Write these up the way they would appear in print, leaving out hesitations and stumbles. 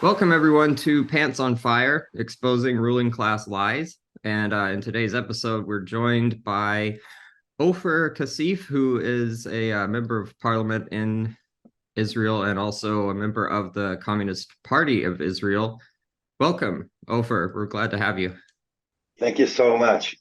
Welcome, everyone, to Pants on Fire, Exposing Ruling Class Lies. And in today's episode, we're joined by Ofer Cassif, who is a member of parliament in Israel and also a member of the Communist Party of Israel. Welcome, Ofer. We're glad to have you. Thank you so much.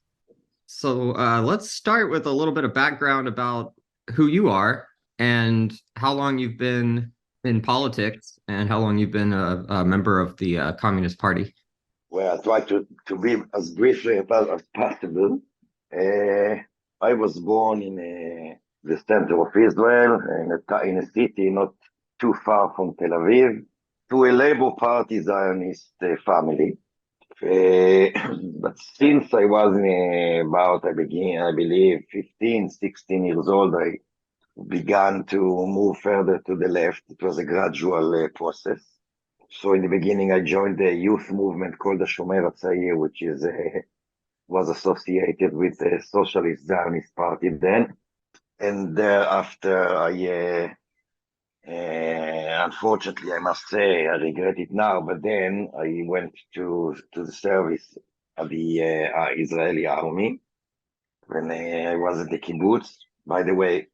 So let's start with a little bit of background about who you are and how long you've been in politics and how long you've been a member of the Communist Party. Well, I'll try to be as briefly as possible. I was born in the center of Israel, in a city not too far from Tel Aviv, to a Labour Party Zionist family. But since I was I believe, 15, 16 years old, I began to move further to the left. It was a gradual process. So in the beginning, I joined a youth movement called the Shomer HaTzair, which was associated with the Socialist Zionist Party then. And thereafter, unfortunately, I must say, I regret it now, but then I went to the service of the Israeli army when I was at the kibbutz. By the way,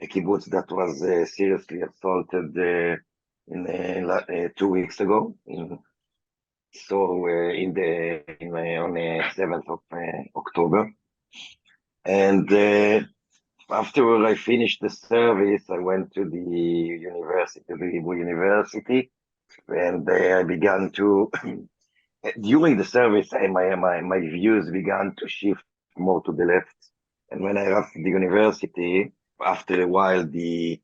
a kibbutz that was seriously assaulted 2 weeks ago. On the 7th of October. And after I finished the service, I went to the university, the Hebrew University, and I began to, during the service, my views began to shift more to the left. And when I left the university, after a while, the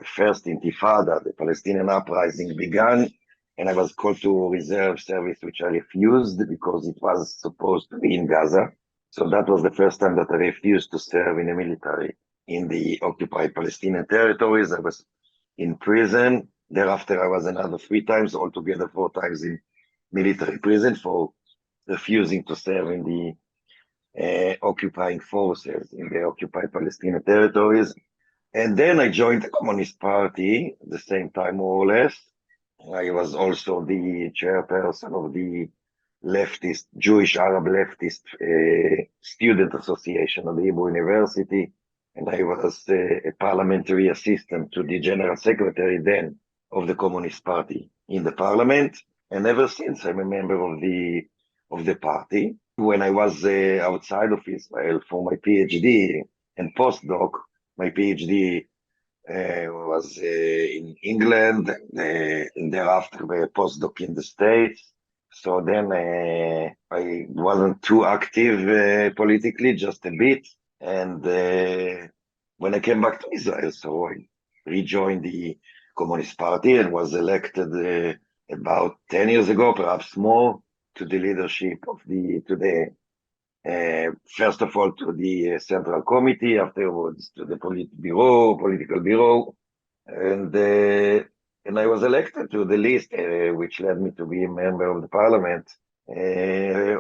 first Intifada, the Palestinian uprising, began, and I was called to reserve service, which I refused because it was supposed to be in Gaza. So that was the first time that I refused to serve in the military in the occupied Palestinian territories. I was in prison. Thereafter, I was another 3 times, altogether 4 times in military prison for refusing to serve in the occupying forces in the occupied Palestinian territories. And then I joined the Communist Party at the same time, more or less. I was also the chairperson of the leftist, Jewish Arab leftist student association of the Hebrew University. And I was a parliamentary assistant to the general secretary then of the Communist Party in the parliament. And ever since, I'm a member of the party. When I was outside of Israel for my PhD and postdoc, my PhD was in England, and thereafter a postdoc in the States. So then I wasn't too active politically, just a bit. And when I came back to Israel, so I rejoined the Communist Party and was elected about 10 years ago, perhaps more, to the leadership of first of all to the Central Committee, afterwards to the Political Bureau, and I was elected to the list, which led me to be a member of the parliament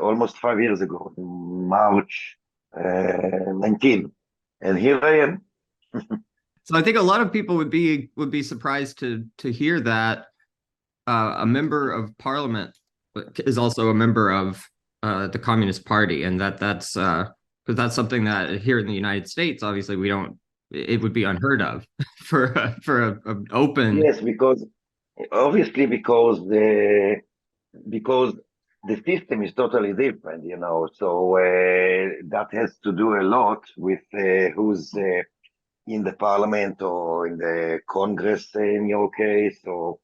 almost 5 years ago, in March 19, and here I am. So I think a lot of people would be surprised to hear that a member of parliament is also a member of the Communist Party, and that's because that's something that here in the United States, obviously, we don't. It would be unheard of for a open. Yes, because the system is totally different, So that has to do a lot with who's in the parliament or in the Congress in your case, or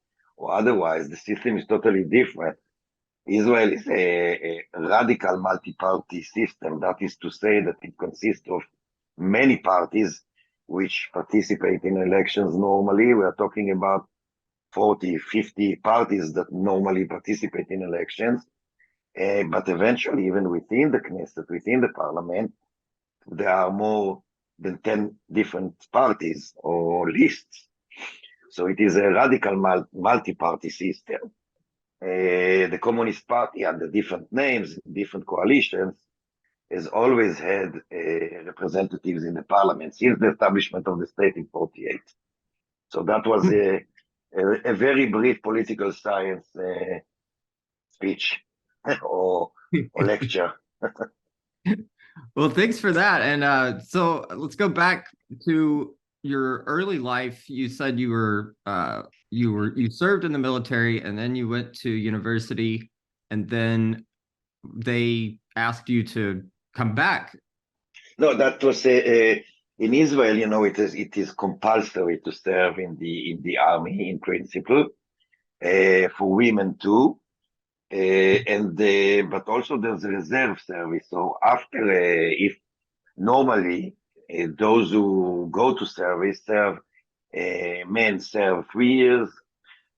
otherwise. The system is totally different. Israel is a radical multi-party system. That is to say that it consists of many parties which participate in elections normally. We are talking about 40, 50 parties that normally participate in elections. But eventually, even within the Knesset, within the parliament, there are more than 10 different parties or lists. So it is a radical multi-party system. The Communist Party, under different names, different coalitions, has always had representatives in the parliament since the establishment of the state in 48. So that was a very brief political science speech or lecture. Well, thanks for that. And so let's go back to your early life. You said you served in the military and then you went to university and then they asked you to come back. No, that was in Israel. It is compulsory to serve in the army in principle, for women too. But also there's a reserve service. So after, if normally those who go to service serve, men serve 3 years.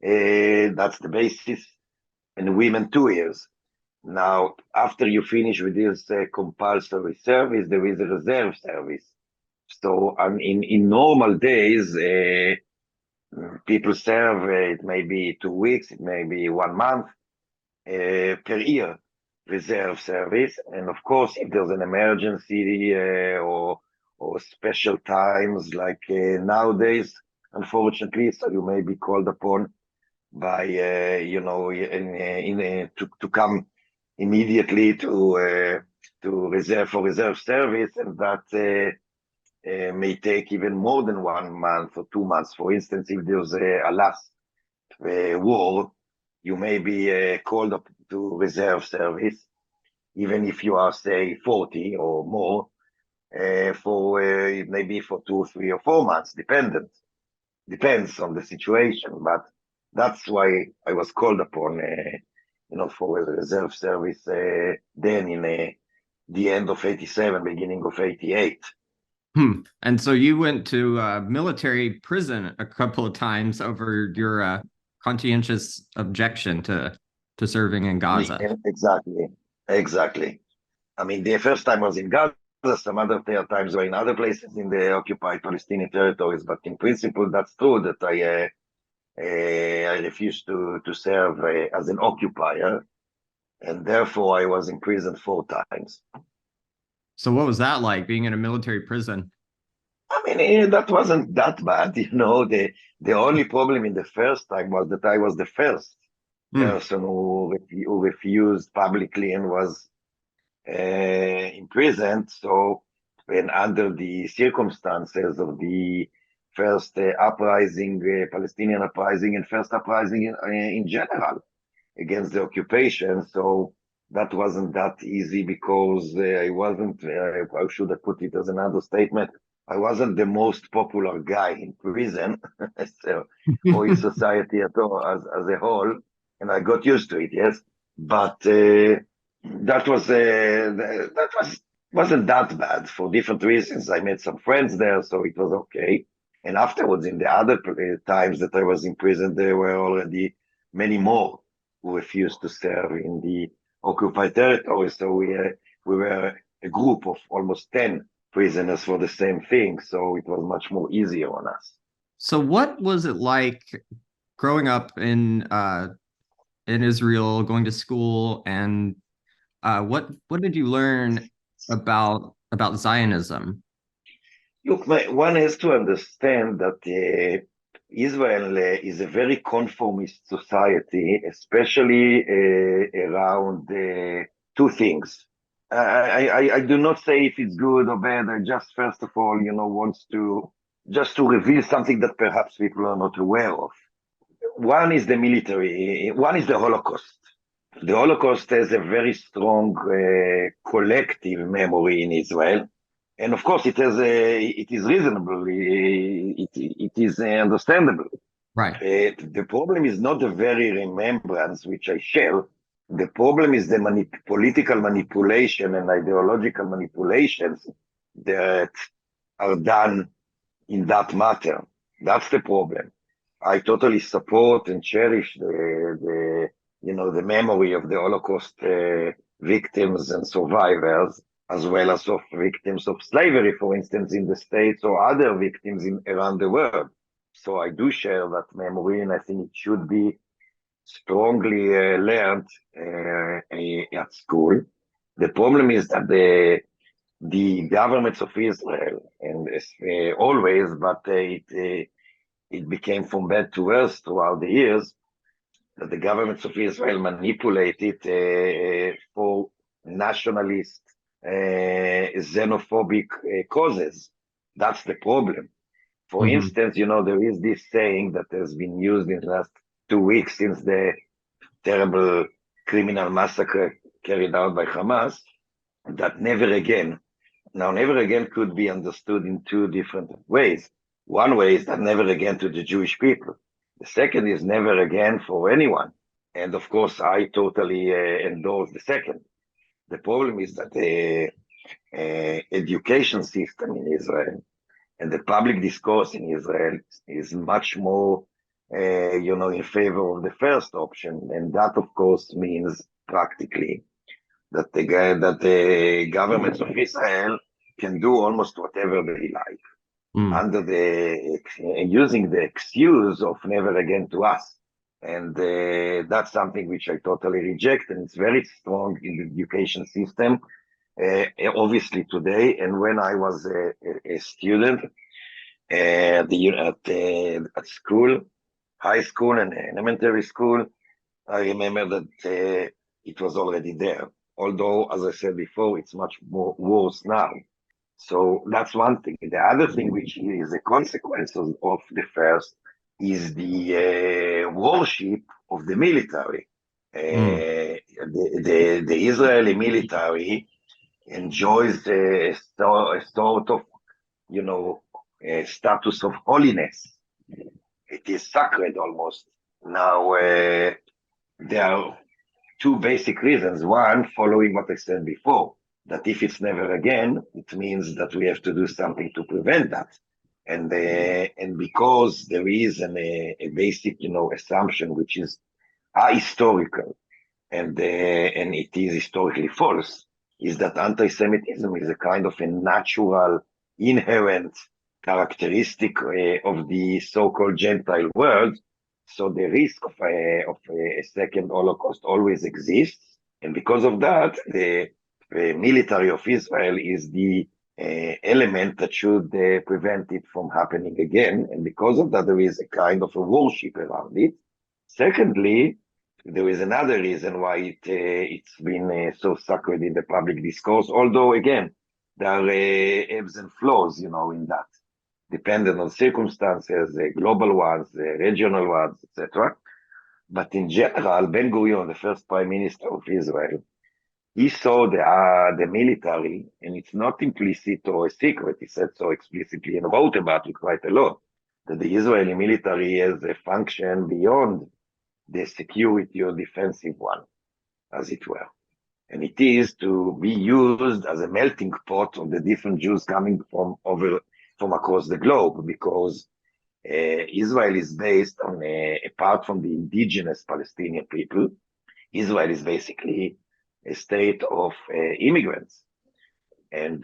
That's the basis, and women 2 years. Now, after you finish with this compulsory service, there is a reserve service. So in normal days, people serve, it may be 2 weeks, it may be 1 month per year reserve service. And of course, if there's an emergency or special times like nowadays, unfortunately, so you may be called upon by to come immediately to reserve service, and that may take even more than 1 month or 2 months. For instance, if there's a last war, you may be called up to reserve service, even if you are, say, 40 or more, for maybe for 2, 3, or 4 months, depends on the situation. But that's why I was called upon, for a reserve service then in the end of 87, beginning of 88. And so you went to military prison a couple of times over your conscientious objection to serving in Gaza. Exactly. I mean, the first time was in Gaza. Some other times were in other places in the occupied Palestinian territories. But in principle, that's true that I refused to serve as an occupier, and therefore I was imprisoned 4 times. So what was that like, being in a military prison? I mean, that wasn't that bad. The only problem in the first time was that I was the first person who refused publicly and was imprisoned. So, and under the circumstances of the first Palestinian uprising, and first uprising in general against the occupation. So that wasn't that easy, because I wasn't, I should have put it as an understatement, I wasn't the most popular guy in prison, so, or in society at all, as a whole, and I got used to it, yes. But wasn't that bad for different reasons. I made some friends there, so it was okay. And afterwards, in the other times that I was in prison, there were already many more who refused to serve in the occupied territory. So we were a group of almost 10 prisoners for the same thing. So it was much more easier on us. So what was it like growing up in Israel, going to school, and what did you learn about Zionism? Look, one has to understand that Israel is a very conformist society, especially around two things. I do not say if it's good or bad. I just, first of all, wants to just to reveal something that perhaps people are not aware of. One is the military. One is the Holocaust. The Holocaust has a very strong collective memory in Israel. And of course, it is reasonable. It is understandable. Right. The problem is not the very remembrance, which I share. The problem is the political manipulation and ideological manipulations that are done in that matter. That's the problem. I totally support and cherish the memory of the Holocaust victims and survivors, as well as of victims of slavery, for instance, in the States, or other victims around the world. So I do share that memory, and I think it should be strongly learned at school. The problem is that the governments of Israel, and always, but it became from bad to worse throughout the years, that the governments of Israel manipulated for nationalist, xenophobic causes. That's the problem. For instance, there is this saying that has been used in the last 2 weeks since the terrible criminal massacre carried out by Hamas, that never again. Now, never again could be understood in two different ways. One way is that never again to the Jewish people. The second is never again for anyone. And of course, I totally endorse the second. The problem is that the education system in Israel and the public discourse in Israel is much more, in favor of the first option. And that, of course, means practically that the governments of Israel can do almost whatever they like under using the excuse of never again to us. And that's something which I totally reject, and it's very strong in the education system, obviously today. And when I was a student at school, high school and elementary school, I remember that it was already there. Although, as I said before, it's much more worse now. So that's one thing. The other thing, which is a consequence of the first, is the worship of the military. The Israeli military enjoys a sort of, a status of holiness. It is sacred almost. Now, there are two basic reasons. One, following what I said before, that if it's never again, it means that we have to do something to prevent that. And because there is a basic, assumption which is ahistorical, and it is historically false, is that anti-Semitism is a kind of a natural, inherent characteristic of the so-called Gentile world. So the risk of a second Holocaust always exists. And because of that, the military of Israel is the element that should prevent it from happening again. And because of that, there is a kind of a worship around it. Secondly, there is another reason why it's been so sacred in the public discourse, although, again, there are ebbs and flows, in that, dependent on circumstances, global ones, regional ones, etc. But in general, Ben-Gurion, the first prime minister of Israel, he saw the military, and it's not implicit or a secret, he said so explicitly and wrote about it quite a lot, that the Israeli military has a function beyond the security or defensive one, as it were. And it is to be used as a melting pot of the different Jews coming from across the globe, because Israel is based on, apart from the indigenous Palestinian people, Israel is basically a state of immigrants, and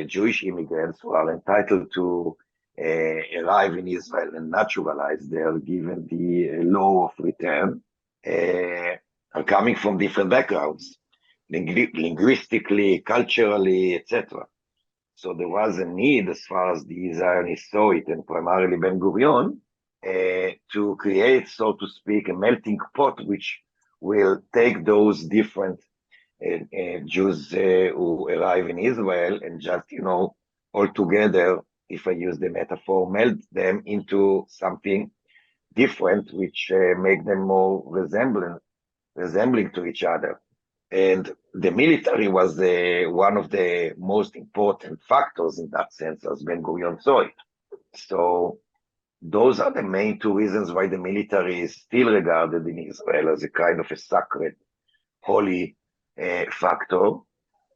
Jewish immigrants who are entitled to arrive in Israel and naturalize there, given the law of return, are coming from different backgrounds, linguistically, culturally, etc. So there was a need, as far as the Zionists saw it, and primarily Ben-Gurion, to create, so to speak, a melting pot which will take those different Jews who arrive in Israel and just, all together, if I use the metaphor, melt them into something different, which make them more resembling to each other. And the military was one of the most important factors in that sense, as Ben-Gurion saw it. So those are the main two reasons why the military is still regarded in Israel as a kind of a sacred, holy factor.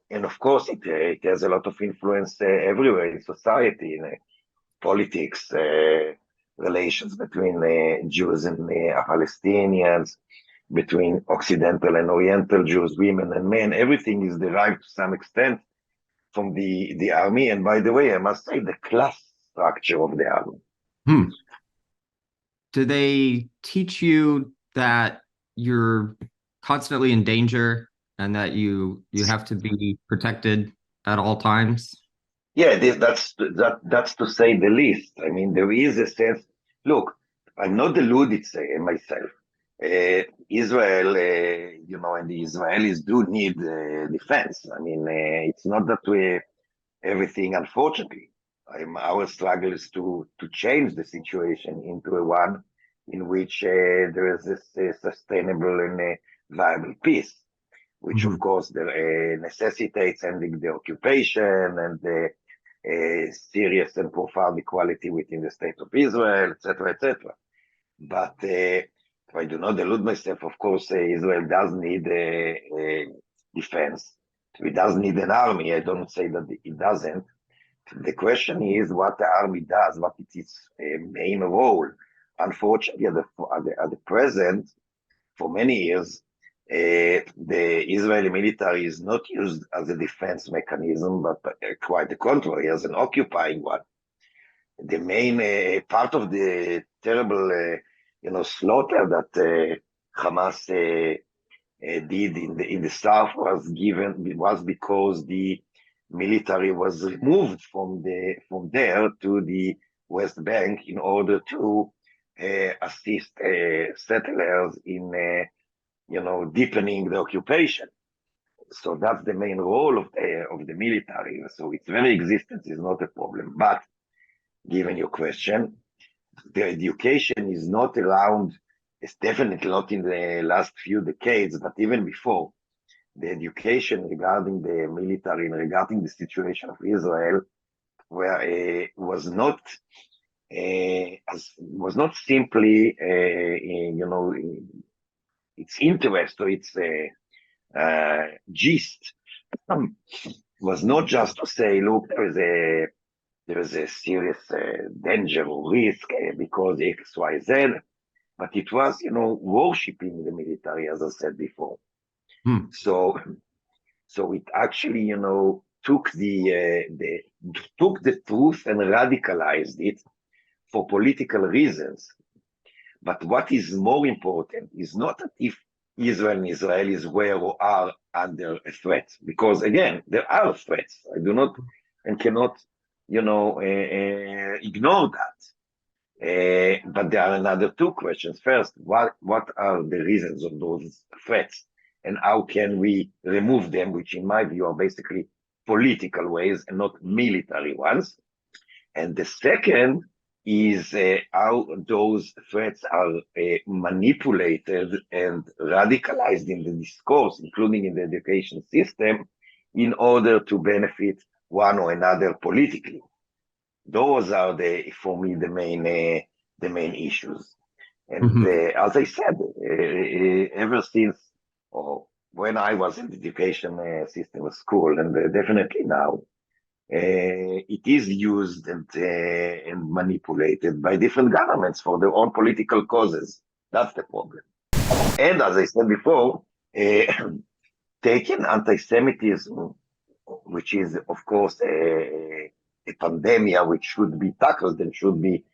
And of course, it has a lot of influence everywhere in society, in politics, relations between Jews and Palestinians, between Occidental and Oriental Jews, women and men. Everything is derived to some extent from the army. And by the way, I must say the class structure of the army. Do they teach you that you're constantly in danger and that you have to be protected at all times? Yeah, that's to say the least. I mean, there is a sense. Look, I'm not deluded myself. Israel, and the Israelis do need defense. I mean, it's not that everything, unfortunately. Our struggle is to change the situation into a one in which there is this sustainable and viable peace, which of course necessitates ending the occupation and the serious and profound equality within the state of Israel, etc., etc. But I do not delude myself. Of course, Israel does need defense. It does need an army. I don't say that it doesn't. The question is what the army does, what is its main role. Unfortunately, at the present, for many years, the Israeli military is not used as a defense mechanism, but quite the contrary, as an occupying one. The main part of the terrible, slaughter that Hamas did in the south was because the military was removed from there to the West Bank in order to assist settlers in deepening the occupation. So that's the main role of the military. So its very existence is not a problem. But given your question, the education is not around. It's definitely not in the last few decades, but even before. The education regarding the military and regarding the situation of Israel was not simply its interest or its gist was not just to say, look, there is a serious danger or risk because X, Y, Z, but it was, worshipping the military, as I said before. So it actually, took the truth and radicalized it for political reasons. But what is more important is not that if Israel and Israelis were or are under a threat, because again, there are threats. I do not and cannot, ignore that. But there are another two questions. First, what are the reasons of those threats? And how can we remove them, which in my view are basically political ways and not military ones. And the second is how those threats are manipulated and radicalized in the discourse, including in the education system, in order to benefit one or another politically. Those are for me, the main issues. And as I said, ever since, or when I was in the education system of school, and definitely now, it is used and manipulated by different governments for their own political causes. That's the problem. And as I said before, taking anti-Semitism, which is, of course, a pandemic which should be tackled and should be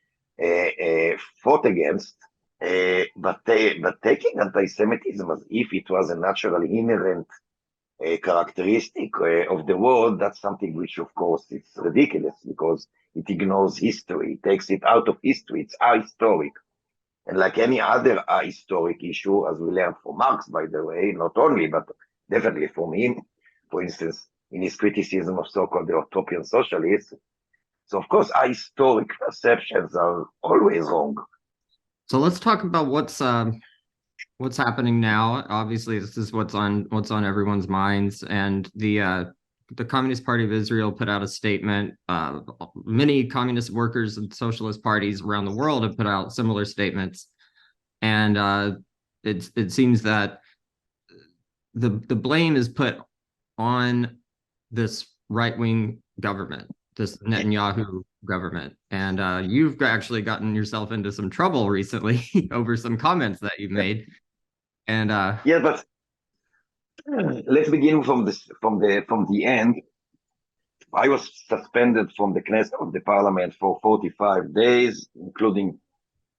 fought against, but taking anti-Semitism as if it was a natural inherent characteristic of the world, that's something which, of course, it's ridiculous because it ignores history, it takes it out of history, it's ahistoric. And like any other ahistoric issue, as we learned from Marx, by the way, not only, but definitely from him, for instance, in his criticism of so-called utopian socialists. So, of course, ahistoric perceptions are always wrong. So let's talk about what's happening now. Obviously, this is what's on everyone's minds, and the Communist Party of Israel put out a statement. Many communist workers and socialist parties around the world have put out similar statements, and it seems that the blame is put on this right-wing government, this Netanyahu government. And you've actually gotten yourself into some trouble recently over some comments that you made. And yeah, but let's begin from the end. I was suspended from the Knesset of the parliament for 45 days, including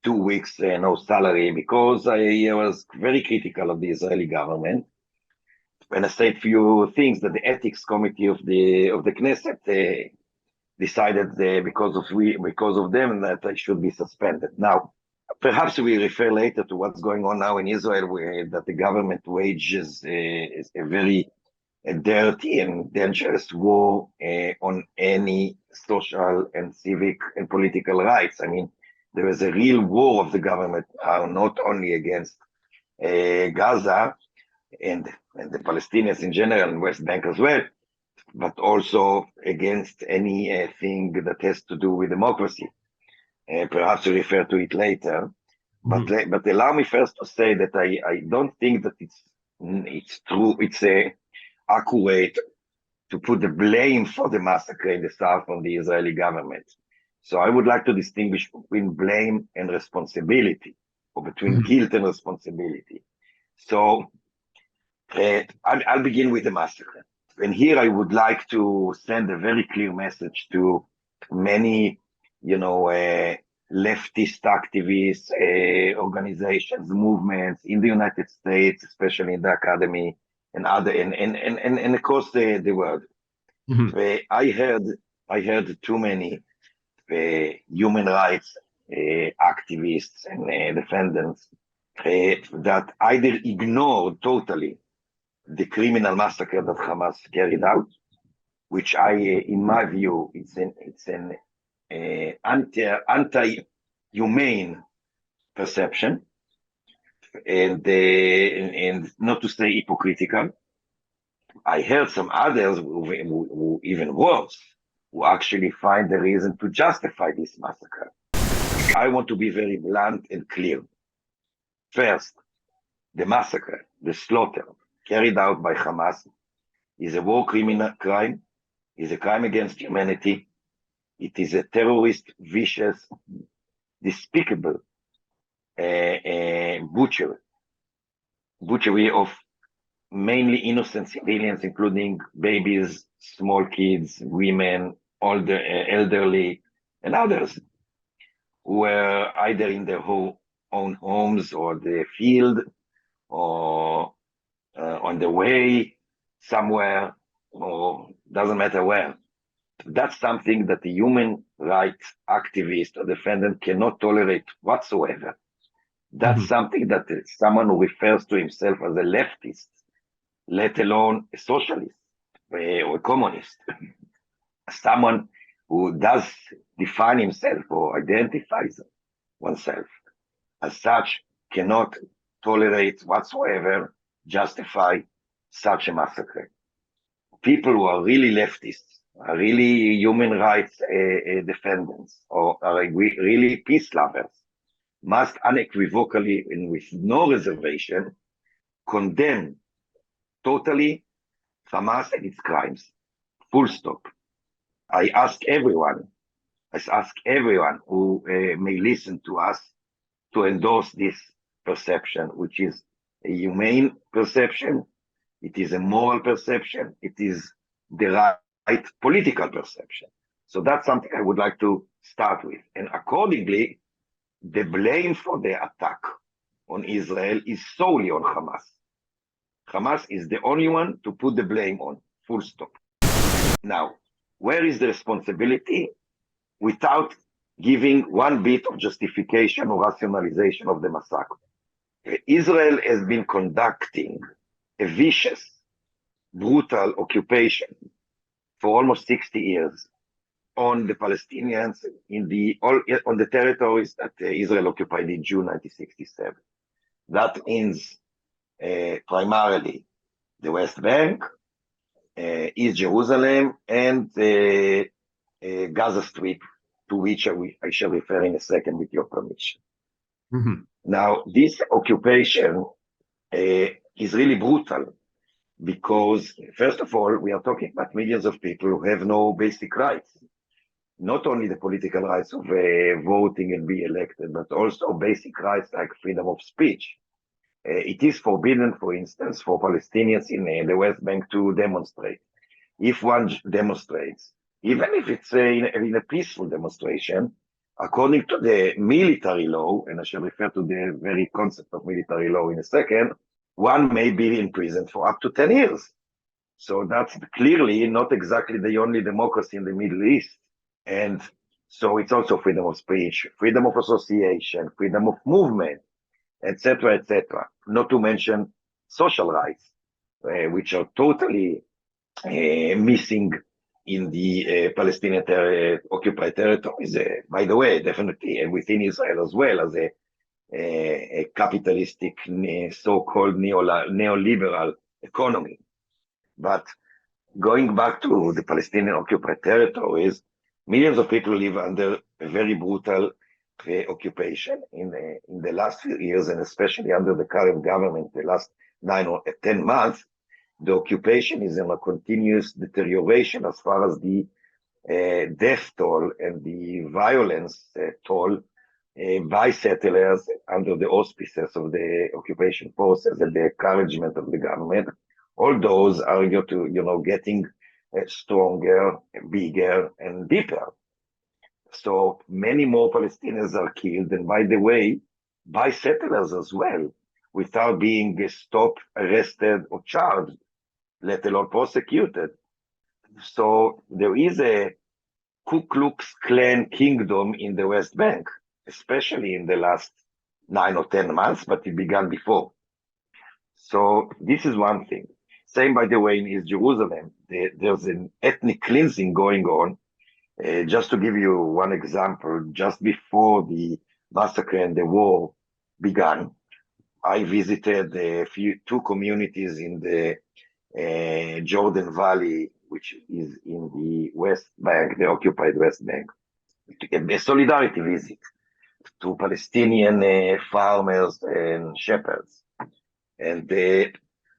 2 weeks no salary, because I was very critical of the Israeli government. And I said a few things that the ethics committee of the Knesset decided because of them that I should be suspended. Now, Perhaps we refer later to what's going on now in Israel, where that the government wages a very dirty and dangerous war on any social and civic and political rights. I mean, there is a real war of the government, not only against Gaza and the Palestinians in general and West Bank as well, but also against anything that has to do with democracy. Perhaps we refer to it later. But allow me first to say that I don't think that it's true, it's accurate to put the blame for the massacre in the south on the Israeli government. So I would like to distinguish between blame and responsibility, or between guilt and responsibility. So I'll begin with the massacre. And here I would like to send a very clear message to many, leftist activists, organizations, movements in the United States, especially in the academy and other, and across the world. I heard too many human rights activists and defendants that either ignored totally the criminal massacre that Hamas carried out, which in my view, it's an anti-humane perception, and not to say hypocritical. I heard some others who even worse, who actually find the reason to justify this massacre. I want to be very blunt and clear. First, the massacre, the slaughter carried out by Hamas is a war crime, is a crime against humanity. It is a terrorist, vicious, despicable butchery of mainly innocent civilians, including babies, small kids, women, older, elderly, and others who were either in their own homes or the field or on the way somewhere, or doesn't matter where. That's something that the human rights activist or defendant cannot tolerate whatsoever. That's something that someone who refers to himself as a leftist, let alone a socialist or a communist, someone who does define himself or identifies oneself as such, cannot tolerate whatsoever, justify such a massacre. People who are really leftists, are really human rights defendants, or are really peace lovers, must unequivocally and with no reservation condemn totally Hamas and its crimes. Full stop. I ask everyone who may listen to us to endorse this perception, which is a humane perception, it is a moral perception, it is the right political perception. So that's something I would like to start with. And accordingly, the blame for the attack on Israel is solely on Hamas. Hamas is the only one to put the blame on, full stop. Now, where is the responsibility? Without giving one bit of justification or rationalization of the massacre. Israel has been conducting a vicious, brutal occupation for almost 60 years on the Palestinians on the territories that Israel occupied in June 1967. That means primarily the West Bank, East Jerusalem, and Gaza Strip, to which I shall refer in a second with your permission. Now, this occupation is really brutal because, first of all, we are talking about millions of people who have no basic rights. Not only the political rights of voting and be elected, but also basic rights like freedom of speech. It is forbidden, for instance, for Palestinians in the West Bank to demonstrate. If one demonstrates, even if it's in a peaceful demonstration, according to the military law, and I shall refer to the very concept of military law in a second, one may be in prison for up to 10 years. So that's clearly not exactly the only democracy in the Middle East. And So it's also freedom of speech, freedom of association, freedom of movement, etc., etc. Not to mention social rights, which are totally missing in the Palestinian occupied territories. By the way, definitely within Israel as well as a capitalistic, so-called neoliberal economy. But going back to the Palestinian occupied territories, millions of people live under a very brutal occupation in the last few years, and especially under the current government, the last 9 or 10 months. The occupation is in a continuous deterioration as far as the death toll and the violence toll by settlers under the auspices of the occupation forces and the encouragement of the government. All those are getting stronger, bigger, and deeper. So many more Palestinians are killed, and by the way, by settlers as well, without being stopped, arrested, or charged, let alone prosecuted. So there is a Ku Klux Klan kingdom in the West Bank, especially in the last 9 or 10 months, but it began before. So this is one thing. Same, by the way, in East Jerusalem, there's an ethnic cleansing going on. Just to give you one example, just before the massacre and the war began, I visited two communities in the Jordan Valley, which is in the West Bank, the occupied West Bank. A solidarity visit to Palestinian farmers and shepherds. And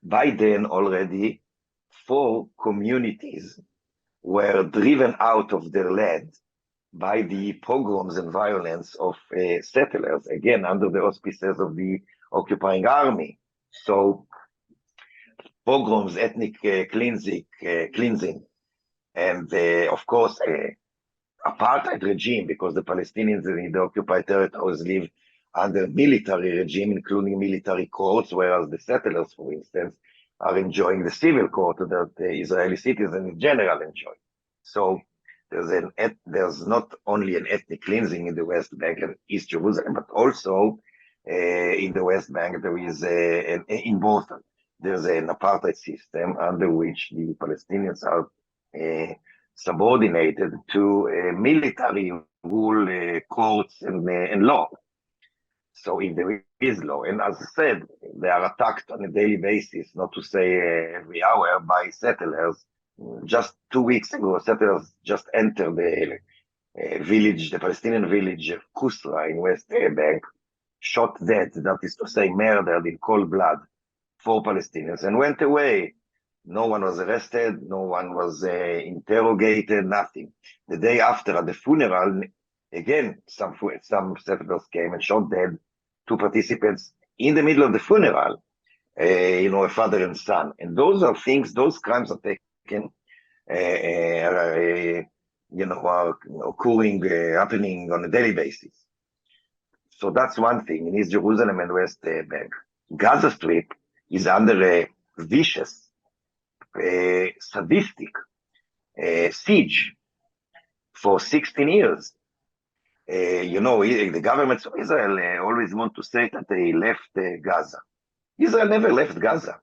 by then already 4 communities were driven out of their land by the pogroms and violence of settlers, again, under the auspices of the occupying army. So pogroms, ethnic cleansing, and of course, apartheid regime, because the Palestinians in the occupied territories live under military regime, including military courts, whereas the settlers, for instance, are enjoying the civil court that the Israeli citizens in general enjoy. So there's not only an ethnic cleansing in the West Bank and East Jerusalem, but also in the West Bank there is in both. There's an apartheid system under which the Palestinians are subordinated to military rule, courts, and law. So if there is law, and as I said, they are attacked on a daily basis, not to say every hour, by settlers. Just 2 weeks ago, settlers just entered the village, the Palestinian village of Kusra in West Bank, shot dead, that is to say murdered in cold blood, 4 Palestinians, and went away. No one was arrested, no one was interrogated, nothing. The day after, at the funeral, again, some settlers came and shot dead 2 participants in the middle of the funeral, a father and son. And those are things, those crimes are taken, are occurring, happening on a daily basis. So that's one thing in East Jerusalem and West Bank. Gaza Strip is under a vicious, sadistic siege for 16 years. The governments of Israel always want to say that they left Gaza. Israel never left Gaza.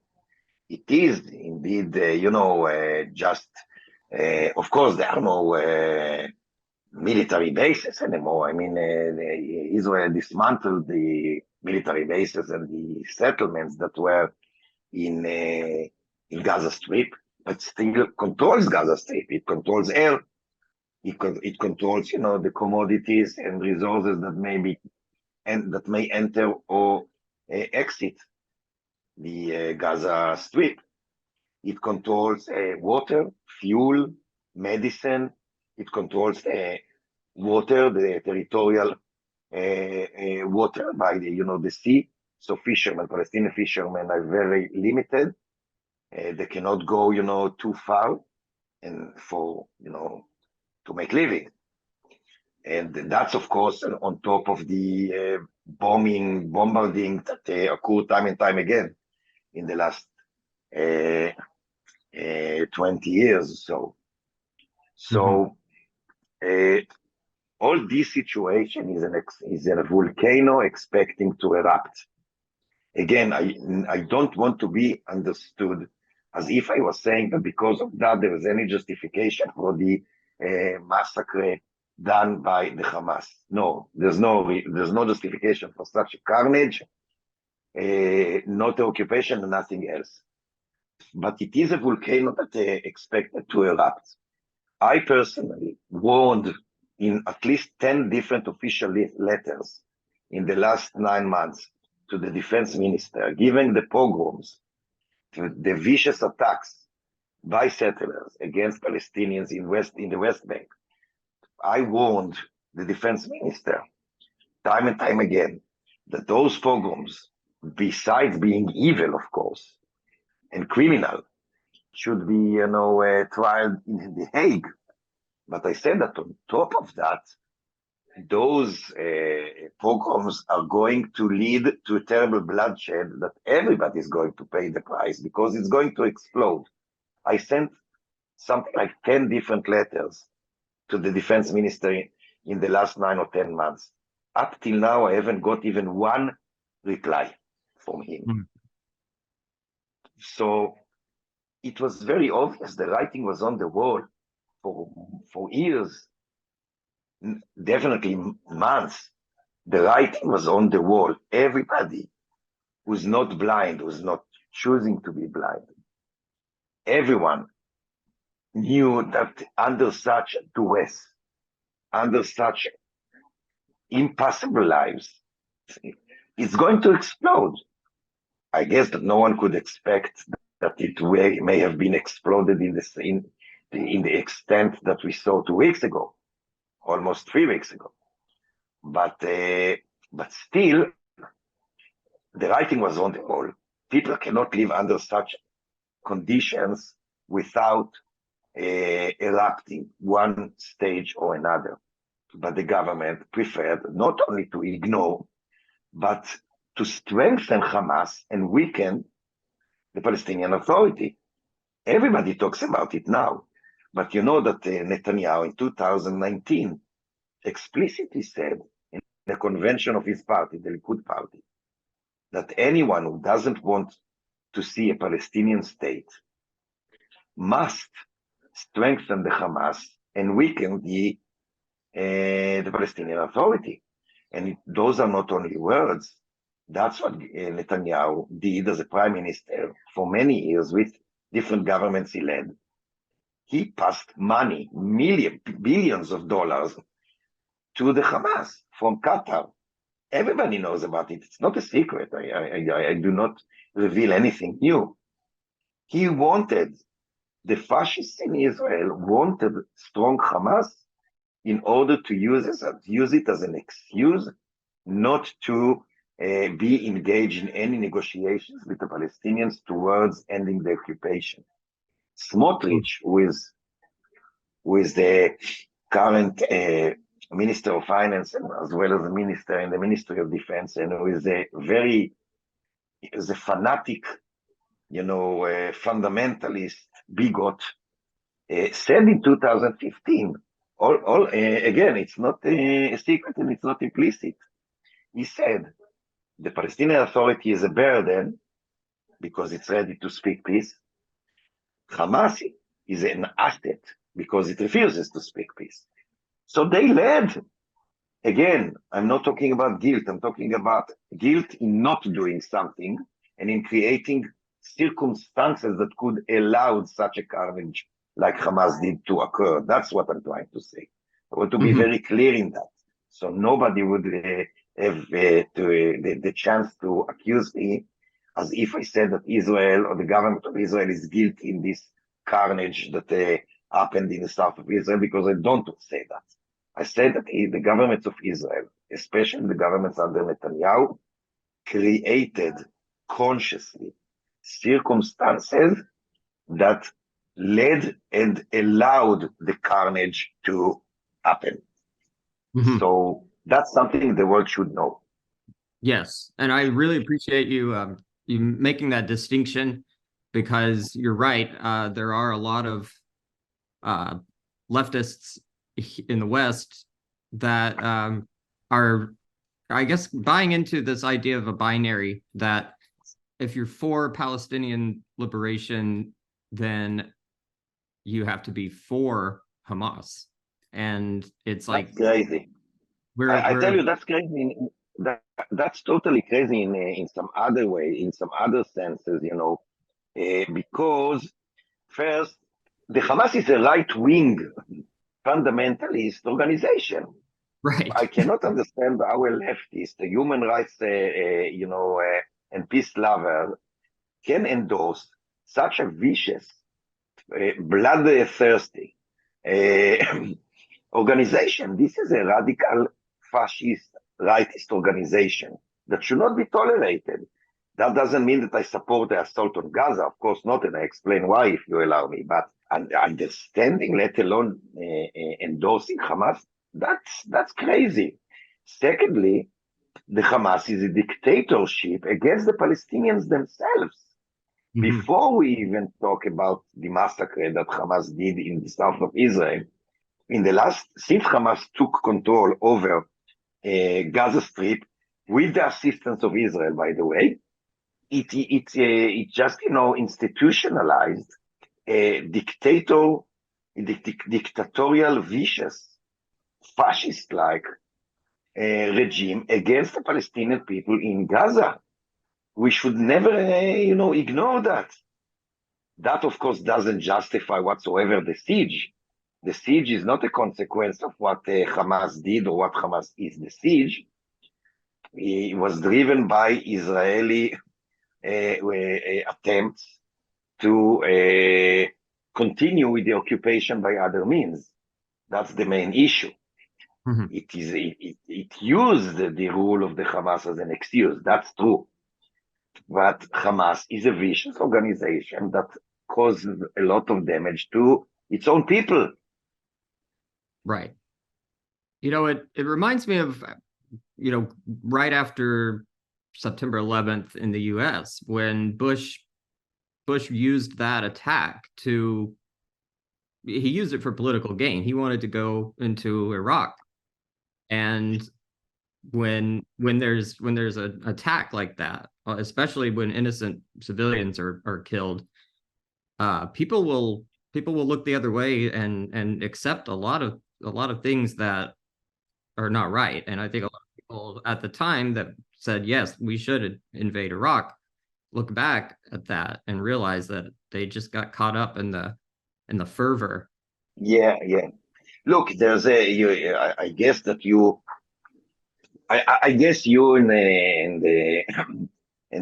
It is indeed, just, of course, there are no military bases anymore. I mean, Israel dismantled the military bases and the settlements that were in Gaza Strip, but still controls Gaza Strip. It controls air. It controls, the commodities and resources that may enter or exit the Gaza Strip. It controls water, fuel, medicine. It controls water, the territorial water by the sea. So Palestinian fishermen are very limited. They cannot go, too far and to make living. And that's, of course, on top of the bombarding that occurred time and time again in the last 20 years or so. So All this situation is a volcano expecting to erupt. Again, I don't want to be understood as if I was saying that because of that there is any justification for the massacre done by the Hamas. No, there's no justification for such a carnage, not the occupation and nothing else. But it is a volcano that expected to erupt. I personally warned in at least 10 different official letters in the last 9 months to the defense minister, given the pogroms, the vicious attacks by settlers against Palestinians in the West Bank. I warned the defense minister time and time again that those pogroms, besides being evil, of course, and criminal, should be, tried in The Hague. But I said that on top of that, those pogroms are going to lead to a terrible bloodshed that everybody is going to pay the price because it's going to explode. I sent something like 10 different letters to the defense minister in the last 9 or 10 months. Up till now, I haven't got even one reply from him. So it was very obvious. The writing was on the wall for years, definitely months. The writing was on the wall. Everybody who's not blind, who's not choosing to be blind, everyone knew that under such duress, under such impossible lives, it's going to explode. I guess that no one could expect that it may have been exploded in the extent that we saw 2 weeks ago, almost 3 weeks ago. But still, the writing was on the wall. People cannot live under such conditions without erupting one stage or another. But the government preferred not only to ignore, but to strengthen Hamas and weaken the Palestinian Authority. Everybody talks about it now. But you know that Netanyahu in 2019 explicitly said in the convention of his party, the Likud party, that anyone who doesn't want to see a Palestinian state must strengthen the Hamas and weaken the Palestinian Authority. And those are not only words. That's what Netanyahu did as a prime minister for many years with different governments he led. He passed money, billions of dollars to the Hamas from Qatar. Everybody knows about it. It's not a secret. I do not reveal anything new. He wanted, the fascists in Israel wanted strong Hamas in order to use it as an excuse not to be engaged in any negotiations with the Palestinians towards ending the occupation. Smotrich, with the current Minister of Finance, as well as the minister in the Ministry of Defense, and who is a fanatic, fundamentalist, bigot, said in 2015, again, it's not a secret and it's not implicit. He said, the Palestinian Authority is a burden because it's ready to speak peace. Hamas is an asset because it refuses to speak peace. So they led. Again, I'm not talking about guilt. I'm talking about guilt in not doing something and in creating circumstances that could allow such a carnage like Hamas did to occur. That's what I'm trying to say. I want to be very clear in that. So nobody would have the chance to accuse me as if I said that Israel or the government of Israel is guilty in this carnage that happened in the south of Israel, because I don't say that. I said that the governments of Israel, especially the governments under Netanyahu, created consciously circumstances that led and allowed the carnage to happen. So that's something the world should know. Yes, and I really appreciate you making that distinction, because you're right. There are a lot of leftists in the West that are, I guess, buying into this idea of a binary that if you're for Palestinian liberation, then you have to be for Hamas. And it's like That's crazy. I tell we're you, that's crazy. That's totally crazy in some other way, in some other senses, because first, the Hamas is a right-wing fundamentalist organization. right. I cannot understand how a leftist, a human rights, and peace lover can endorse such a vicious, bloodthirsty organization. This is a radical fascist rightist organization that should not be tolerated. That doesn't mean that I support the assault on Gaza, of course not, and I explain why if you allow me. But understanding, let alone endorsing Hamas, that's crazy. Secondly, the Hamas is a dictatorship against the Palestinians themselves. Mhm. Before we even talk about the massacre that Hamas did in the south of Israel, since Hamas took control over Gaza Strip with the assistance of Israel, by the way, it just institutionalized a dictatorial, vicious, fascist-like regime against the Palestinian people in Gaza. We should never, ignore that. That, of course, doesn't justify whatsoever the siege. The siege is not a consequence of what Hamas did or what Hamas is. The siege it was driven by Israeli attempts to continue with the occupation by other means. That's the main issue. Mhm. It used the rule of the Hamas as an excuse. That's true. But Hamas is a vicious organization that causes a lot of damage to its own people. Right. It reminds me of, right after September 11th in the US when Bush used that attack he used it for political gain. He wanted to go into Iraq. And when there's an attack like that, especially when innocent civilians are killed, people will look the other way and accept a lot of things that are not right. And I think a lot of people at the time that said yes, we should invade Iraq, look back at that and realize that they just got caught up in the fervor. Yeah, yeah. Look, I guess that I guess you and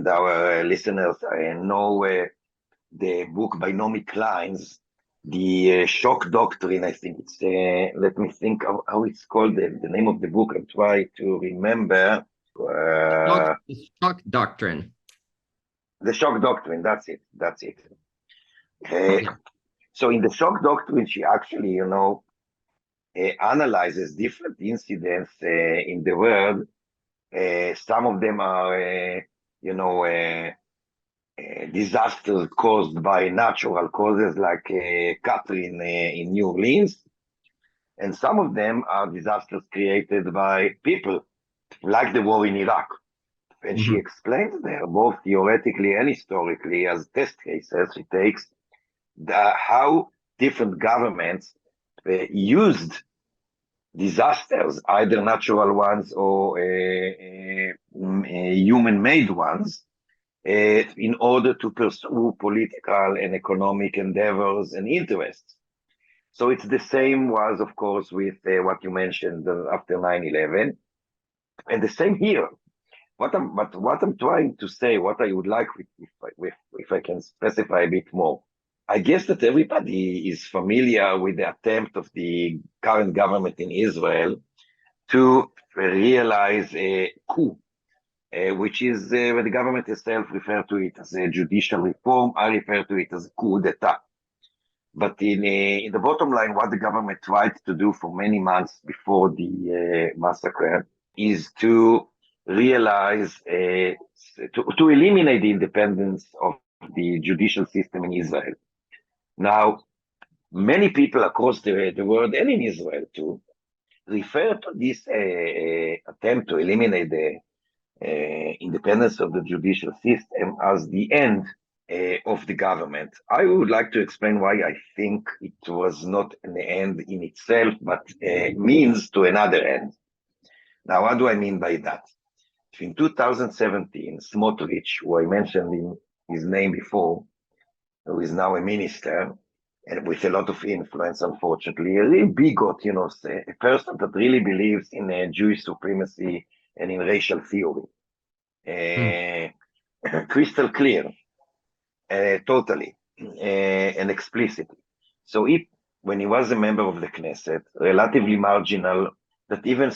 our listeners know the book by Naomi Klein's, the shock doctrine. I think it's let me think how it's called. The name of the book. I'm trying to remember. Shock doctrine. The shock doctrine. That's it. That's it. Uh, Yeah. so in the shock doctrine, she actually, analyzes different incidents in the world. Some of them are, disasters caused by natural causes like Catherine in New Orleans, and some of them are disasters created by people, like the war in Iraq. And she Mhm. explains there, both theoretically and historically, as test cases, she takes how different governments used disasters, either natural ones or human-made ones, in order to pursue political and economic endeavors and interests. So it's the same was, of course, with what you mentioned after 9/11, and the same here. What I'm trying to say, what I would like, if I can specify a bit more, I guess that everybody is familiar with the attempt of the current government in Israel to realize a coup, which is when the government itself refer to it as a judicial reform. I refer to it as a coup d'etat. But in the bottom line, what the government tried to do for many months before the massacre is to realize, to eliminate the independence of the judicial system in Israel. Now, many people across the world and in Israel too refer to this attempt to eliminate the independence of the judicial system as the end of the government. I would like to explain why I think it was not an end in itself, but means to another end. Now, what do I mean by that? In 2017, Smotrich, who I mentioned his name before, who is now a minister, and with a lot of influence, unfortunately, a real bigot, a person that really believes in Jewish supremacy and in racial theory. Crystal clear, totally, and explicitly. So when he was a member of the Knesset, relatively marginal, that even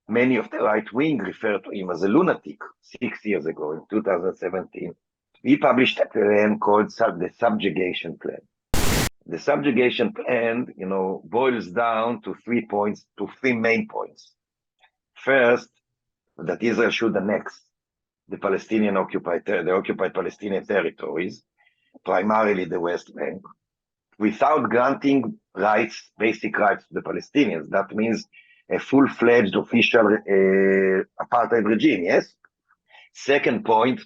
many of the right wing referred to him as a lunatic 6 years ago in 2017, he published a plan called the Subjugation Plan. The Subjugation Plan, boils down to 3 points, to 3 main points. First, that Israel should annex the occupied Palestinian territories, primarily the West Bank, without granting basic rights to the Palestinians. That means a full-fledged official apartheid regime, yes? Second point,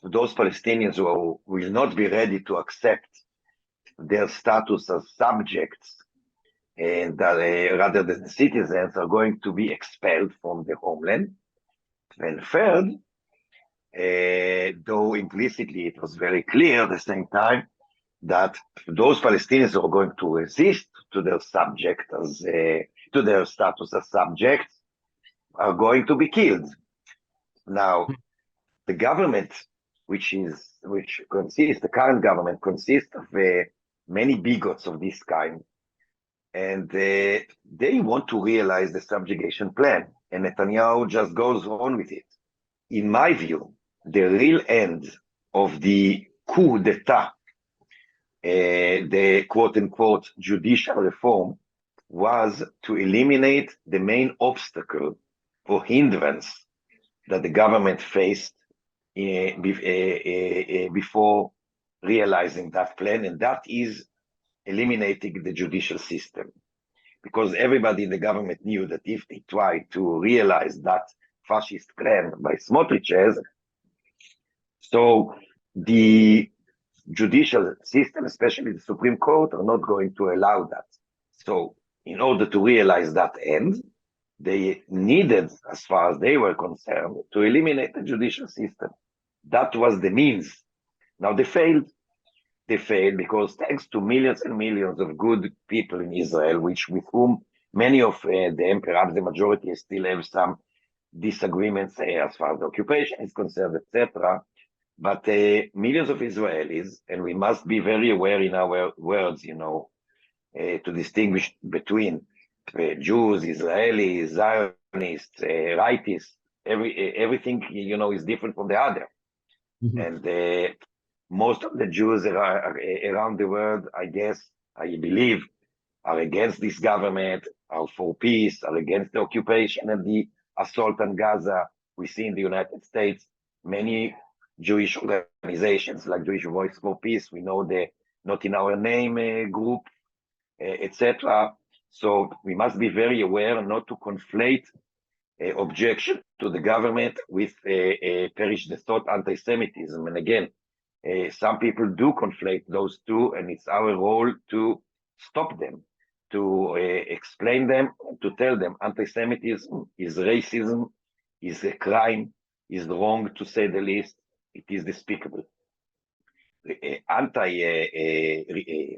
those Palestinians who will not be ready to accept their status as subjects and rather than citizens are going to be expelled from the homeland. And third, though implicitly it was very clear at the same time that those Palestinians who are going to resist to their to their status as subjects are going to be killed. Now, the government, the current government consists of many bigots of this kind, and they want to realize the subjugation plan, and Netanyahu just goes on with it. In my view, the real end of the coup d'etat, the quote-unquote judicial reform, was to eliminate the main obstacle or hindrance that the government faced before realizing that plan, and that is eliminating the judicial system. Because everybody in the government knew that if they tried to realize that fascist plan by Smotriches, so the judicial system, especially the Supreme Court, are not going to allow that. So in order to realize that end, they needed, as far as they were concerned, to eliminate the judicial system. That was the means. Now they failed. They failed because thanks to millions and millions of good people in Israel, with whom many of them, perhaps the majority, still have some disagreements as far as the occupation is concerned, etc. But millions of Israelis, and we must be very aware in our words, to distinguish between Jews, Israelis, Zionists, rightists. Everything, is different from the other. Mm-hmm. And most of the Jews around the world, I believe, are against this government, are for peace, are against the occupation and the assault on Gaza. We see in the United States many Jewish organizations like Jewish Voice for Peace. We know the Not in Our Name group, etc. So we must be very aware not to conflate objection to the government with perish the thought anti-Semitism. And again, some people do conflate those two, and it's our role to stop them, to explain them, to tell them anti-Semitism is racism, is a crime, is wrong to say the least, it is despicable.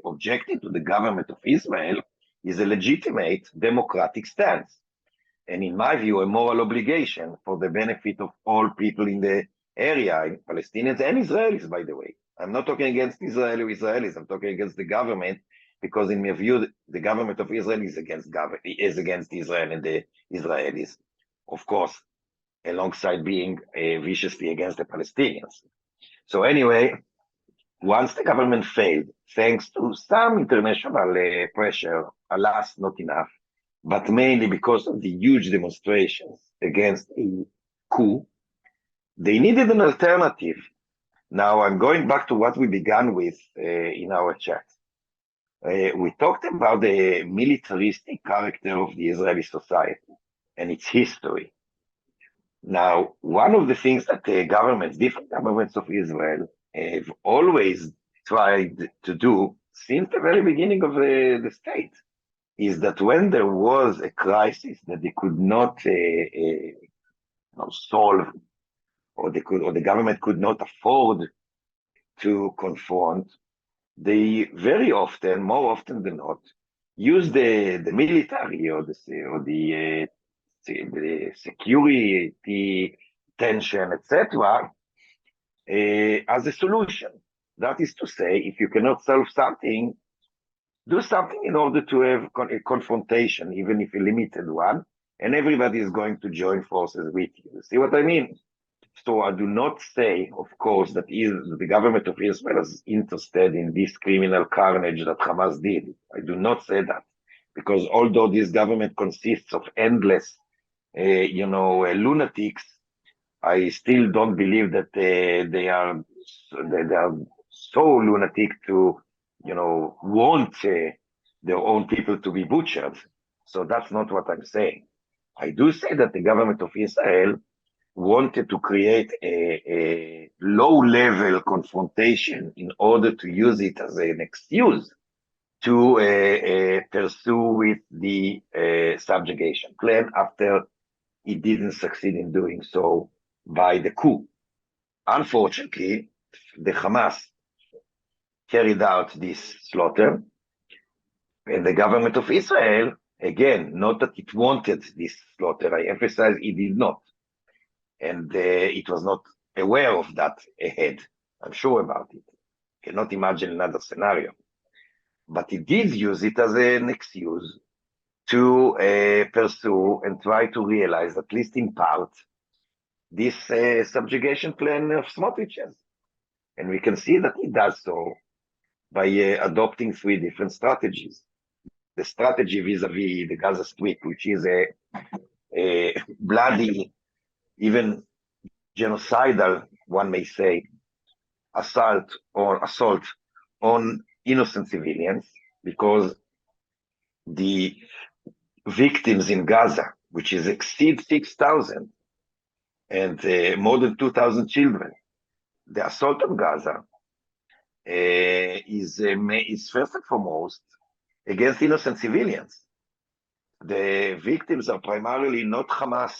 Objecting to the government of Israel is a legitimate democratic stance, and in my view, a moral obligation for the benefit of all people in the area, Palestinians and Israelis, by the way. I'm not talking against Israelis, I'm talking against the government, because in my view, the government of Israel is against Israel and the Israelis, of course, alongside being viciously against the Palestinians. So anyway, once the government failed, thanks to some international pressure, alas, not enough, but mainly because of the huge demonstrations against a coup, they needed an alternative. Now I'm going back to what we began with in our chat. we talked about the militaristic character of the Israeli society and its history. Now, one of the things that the governments, different governments of Israel, have always tried to do since the very beginning of the state is that when there was a crisis that they could not solve, or the government could not afford to confront, they very often, more often than not, use the military or the security tension, etc., as a solution. That is to say, if you cannot solve something, do something in order to have a confrontation, even if a limited one, and everybody is going to join forces with you. See what I mean? So I do not say, of course, that the government of Israel is interested in this criminal carnage that Hamas did. I do not say that, because although this government consists of endless, lunatics, I still don't believe that they are so lunatic to, want their own people to be butchered. So that's not what I'm saying. I do say that the government of Israel wanted to create a low-level confrontation in order to use it as an excuse to pursue with the subjugation plan after it didn't succeed in doing so by the coup. Unfortunately, the Hamas carried out this slaughter, and the government of Israel, again, not that it wanted this slaughter, I emphasize it did not. And it was not aware of that ahead. I'm sure about it. Cannot imagine another scenario. But it did use it as an excuse to pursue and try to realize, at least in part, this subjugation plan of Smotrich's. And we can see that it does so by adopting 3 different strategies. The strategy vis-a-vis the Gaza Strip, which is a bloody, even genocidal, one may say, assault on innocent civilians, because the victims in Gaza, which is exceed 6,000 and more than 2,000 children, the assault on Gaza is first and foremost against innocent civilians. The victims are primarily not Hamas,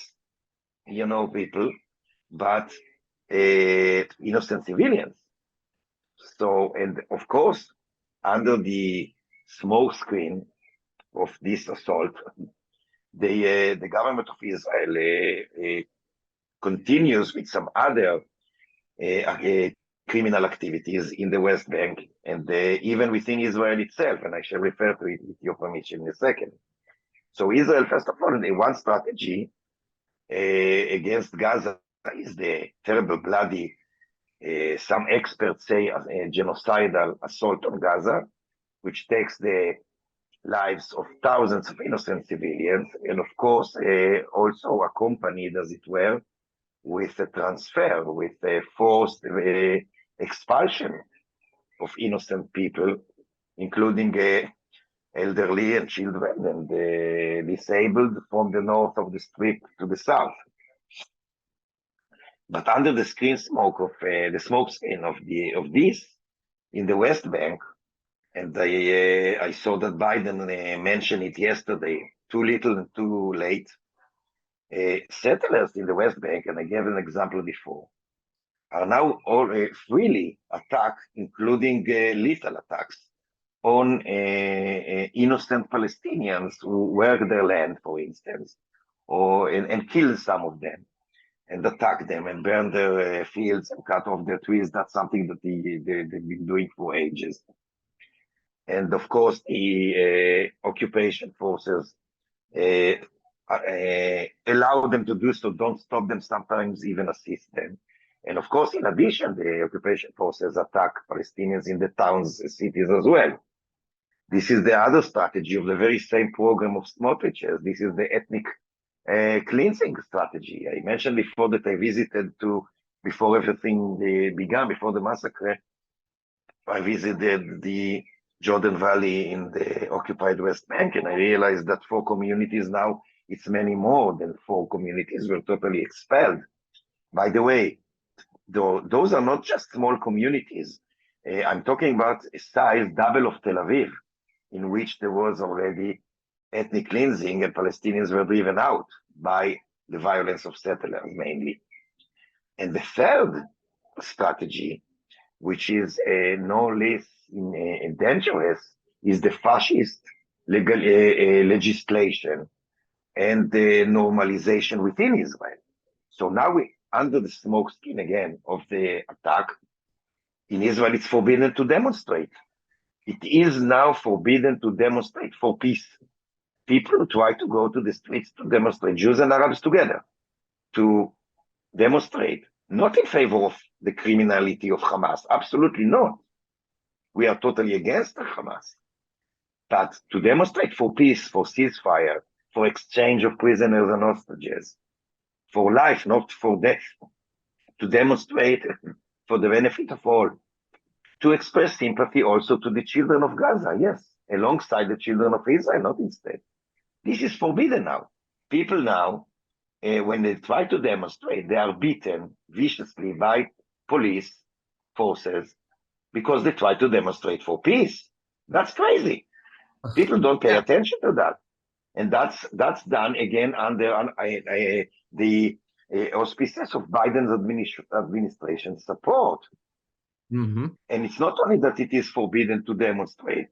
people, but innocent civilians. So, and of course, under the smoke screen of this assault, the government of Israel continues with some other criminal activities in the West Bank and even within Israel itself, and I shall refer to it with your permission in a second. So Israel, first of all, one strategy against Gaza is the terrible, bloody, some experts say a genocidal assault on Gaza, which takes the lives of thousands of innocent civilians, and of course, also accompanied, as it were, with a transfer, with a forced expulsion of innocent people, including elderly and children and disabled from the north of the strip to the south. But under the screen smoke of the smoke screen of this in the West Bank, and I saw that Biden mentioned it yesterday, too little and too late. Settlers in the West Bank, and I gave an example before, are now all freely attacked, including lethal attacks on innocent Palestinians who work their land, for instance, and kill some of them, and attack them and burn their fields and cut off their trees. That's something that they've been doing for ages. And of course, the occupation forces allow them to do so, don't stop them, sometimes even assist them. And of course, in addition, the occupation forces attack Palestinians in the towns, cities as well. This is the other strategy of the very same program of Smotrich's. This is the ethnic cleansing strategy. I mentioned before that I visited before everything began, before the massacre, I visited the Jordan Valley in the occupied West Bank, and I realized that 4 communities now, it's many more than 4 communities were totally expelled. By the way, those are not just small communities. I'm talking about a size double of Tel Aviv, in which there was already ethnic cleansing and Palestinians were driven out by the violence of settlers mainly. And the third strategy, which is no less dangerous, is the fascist legal legislation and the normalization within Israel. So now we, under the smokescreen again of the attack, in Israel it's forbidden to demonstrate. It is now forbidden to demonstrate for peace. People try to go to the streets to demonstrate, Jews and Arabs together, to demonstrate, not in favor of the criminality of Hamas, absolutely not. We are totally against Hamas. But to demonstrate for peace, for ceasefire, for exchange of prisoners and hostages, for life, not for death, to demonstrate for the benefit of all, to express sympathy also to the children of Gaza, yes, alongside the children of Israel, not instead. This is forbidden now. People now, when they try to demonstrate, they are beaten viciously by police forces because they try to demonstrate for peace. That's crazy. People don't pay attention to that. And that's done again under the auspices of Biden's administration support. Mm-hmm. And it's not only that it is forbidden to demonstrate.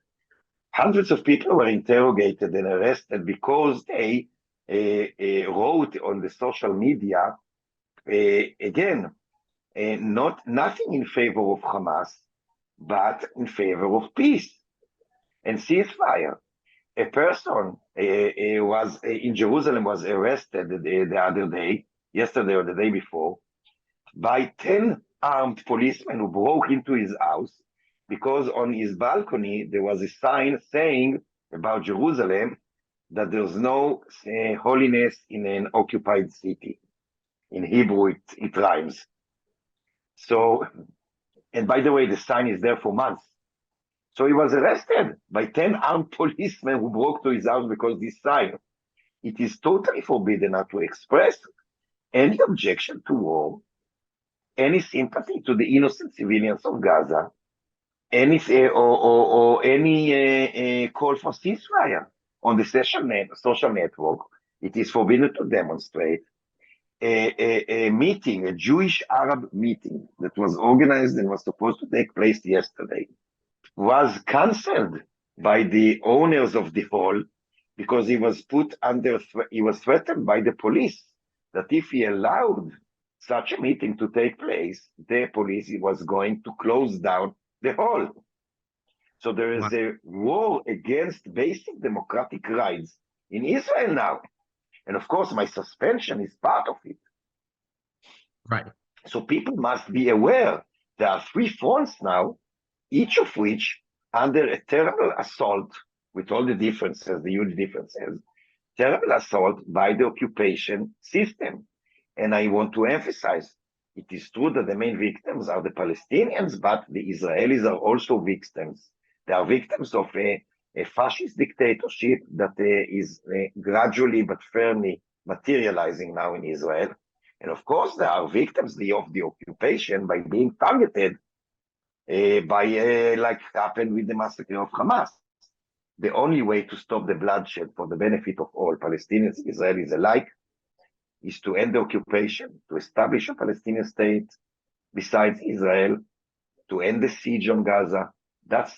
Hundreds of people were interrogated and arrested because they wrote on the social media, again, nothing in favor of Hamas, but in favor of peace and ceasefire. A person was in Jerusalem was arrested the other day, yesterday or the day before, by 10 armed policemen who broke into his house because on his balcony there was a sign saying about Jerusalem that there's no holiness in an occupied city. In Hebrew, it rhymes. So, and by the way, the sign is there for months. So he was arrested by 10 armed policemen who broke to his house because this sign. It is totally forbidden now to express any objection to war, any sympathy to the innocent civilians of Gaza, any call for ceasefire on the social network. It is forbidden to demonstrate. A meeting, a Jewish-Arab meeting that was organized and was supposed to take place yesterday was cancelled by the owners of the hall because he was he was threatened by the police that if he allowed such a meeting to take place, the police was going to close down the hall. So there is a war against basic democratic rights in Israel now. And of course, my suspension is part of it. Right. So people must be aware there are 3 fronts now, each of which under a terrible assault, with all the differences, the huge differences, terrible assault by the occupation system. And I want to emphasize, it is true that the main victims are the Palestinians, but the Israelis are also victims. They are victims of a fascist dictatorship that is gradually but firmly materializing now in Israel. And of course, they are victims of the occupation by being targeted like happened with the massacre of Hamas. The only way to stop the bloodshed for the benefit of all Palestinians, Israelis alike, is to end the occupation, to establish a Palestinian state besides Israel, to end the siege on Gaza. That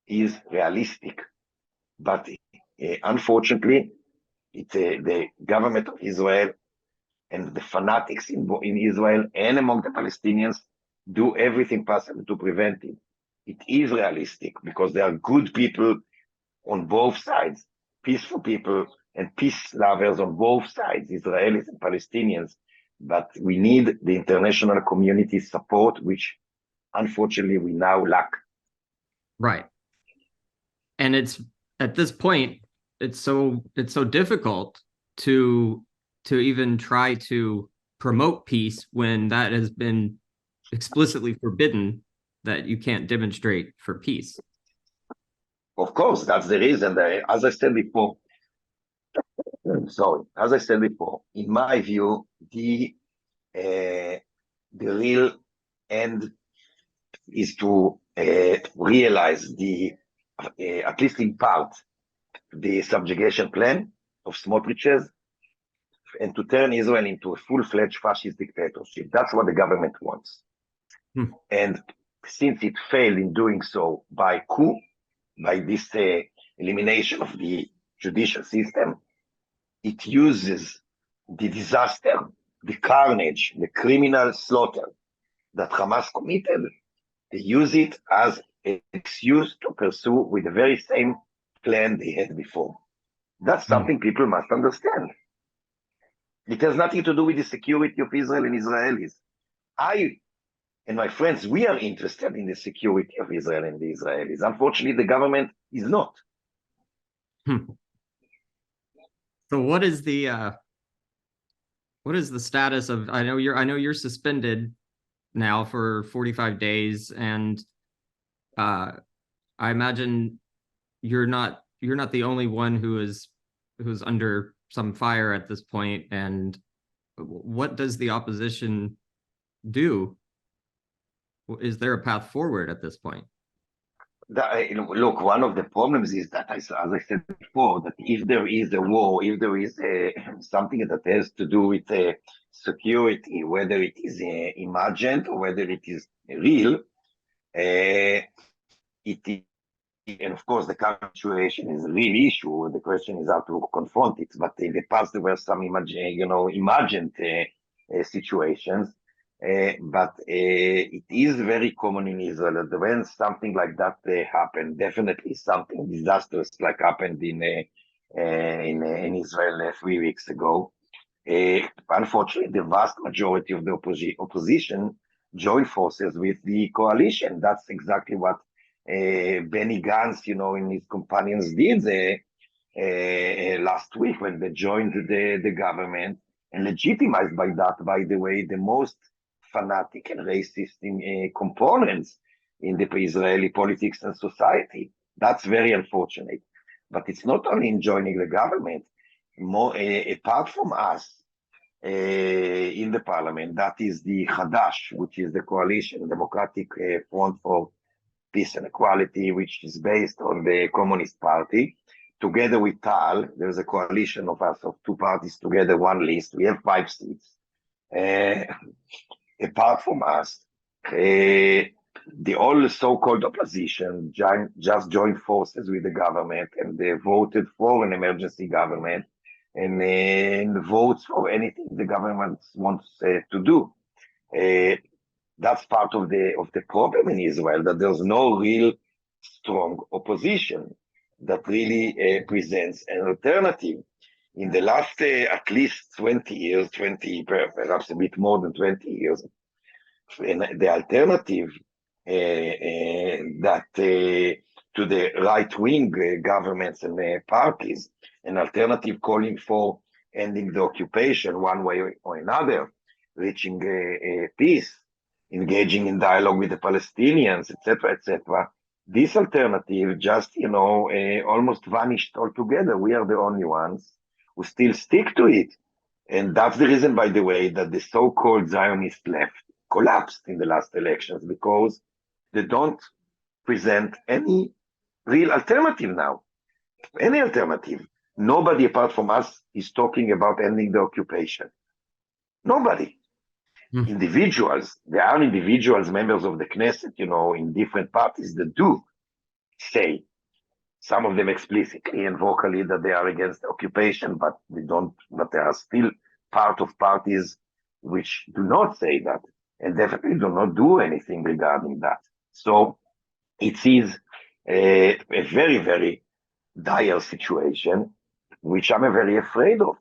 is realistic. But unfortunately, the government of Israel and the fanatics in Israel and among the Palestinians do everything possible to prevent it. It is realistic because there are good people on both sides, peaceful people and peace lovers on both sides, Israelis and Palestinians. But we need the international community's support, which unfortunately we now lack. Right. And it's at this point, it's so difficult to even try to promote peace when that has been explicitly forbidden that you can't demonstrate for peace. Of course, that's the reason. As I said before, as I said before, in my view, the real end is to realize at least in part, the subjugation plan of Smotrich's, and to turn Israel into a full-fledged fascist dictatorship. That's what the government wants. And since it failed in doing so by coup, by this elimination of the judicial system, it uses the disaster, the carnage, the criminal slaughter that Hamas committed. They use it as an excuse to pursue with the very same plan they had before. That's something people must understand. It has nothing to do with the security of Israel and Israelis. I and my friends, we are interested in the security of Israel and the Israelis. Unfortunately, the government is not. So what is the status of, I know you're suspended now for 45 days, and I imagine you're not the only one who's under some fire at this point. And what does the opposition do? Is there a path forward at this point? Look, one of the problems is that, as I said before, that if there is a war, if there is something that has to do with security, whether it is imagined or whether it is real, it is, and of course the current situation is a real issue. The question is how to confront it. But in the past there were some imagined situations. But it is very common in Israel that when something like that happened, definitely something disastrous like happened in Israel 3 weeks ago. Unfortunately, the vast majority of the opposition joined forces with the coalition. That's exactly what Benny Gantz, and his companions did last week when they joined the government, and legitimized by that, by the way, the most fanatic and racist components in the Israeli politics and society. That's very unfortunate. But it's not only in joining the government. Apart from us in the parliament, that is the Hadash, which is the coalition, Democratic Front for Peace and Equality, which is based on the Communist Party. Together with Tal, there's a coalition of us, of two parties together, one list. We have 5 seats. Apart from us, the all so-called opposition just joined forces with the government, and they voted for an emergency government and votes for anything the government wants to do. That's part of the problem in Israel, that there's no real strong opposition that really presents an alternative. In the last at least 20 years, perhaps a bit more than 20 years, the alternative that to the right-wing governments and parties, an alternative calling for ending the occupation one way or another, reaching peace, engaging in dialogue with the Palestinians, etc. This alternative just, almost vanished altogether. We are the only ones who still stick to it. And that's the reason, by the way, that the so-called Zionist left collapsed in the last elections, because they don't present any real alternative now. Any alternative. Nobody apart from us is talking about ending the occupation. Nobody. Individuals, there are individuals, members of the Knesset, in different parties that do say, some of them explicitly and vocally, that they are against the occupation, but there are still part of parties which do not say that, and definitely do not do anything regarding that. So it is a very, very dire situation, which I'm very afraid of.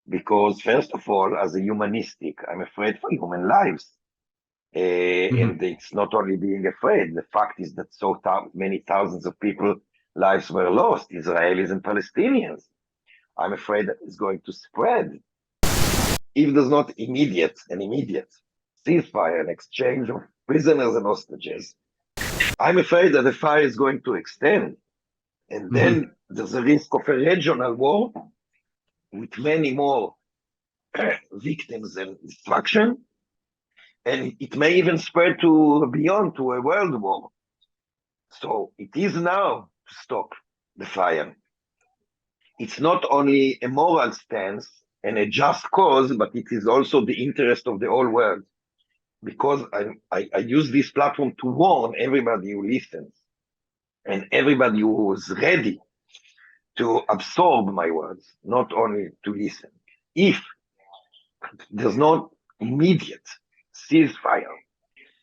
Because first of all, as a humanistic, I'm afraid for human lives. And it's not only being afraid, the fact is that many thousands of people lives were lost, Israelis and Palestinians. I'm afraid that it's going to spread. If there's not an immediate ceasefire and exchange of prisoners and hostages, I'm afraid that the fire is going to extend, and then there's a risk of a regional war with many more victims and destruction, and it may even spread to beyond to a world war. So it is now to stop the fire. It's not only a moral stance and a just cause, but it is also the interest of the whole world. Because I use this platform to warn everybody who listens and everybody who is ready to absorb my words, not only to listen. If there's no immediate ceasefire,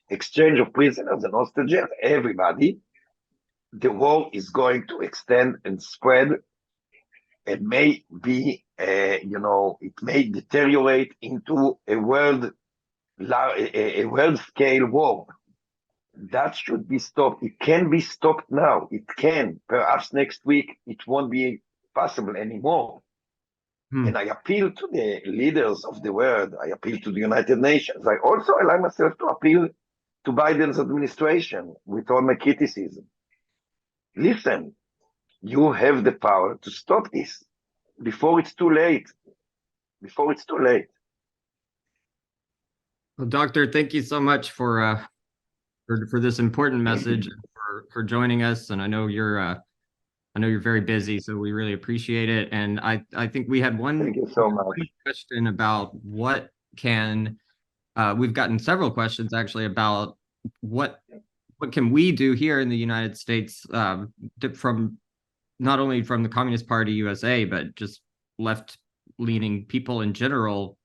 exchange of prisoners and hostages, everybody, the war is going to extend and spread. It may be, it may deteriorate into a world scale war. That should be stopped. It can be stopped now. It can. Perhaps next week it won't be possible anymore. And I appeal to the leaders of the world. I appeal to the United Nations. I also allow myself to appeal to Biden's administration with all my criticism. Listen, you have the power to stop this before it's too late. Before it's too late. Well, Doctor, thank you so much for this important message and for joining us. And I know you're very busy, so we really appreciate it. And I think we had Thank you so much. question about what can we've gotten several questions actually about what can we do here in the United States from not only from the Communist Party USA, but just left-leaning people in general.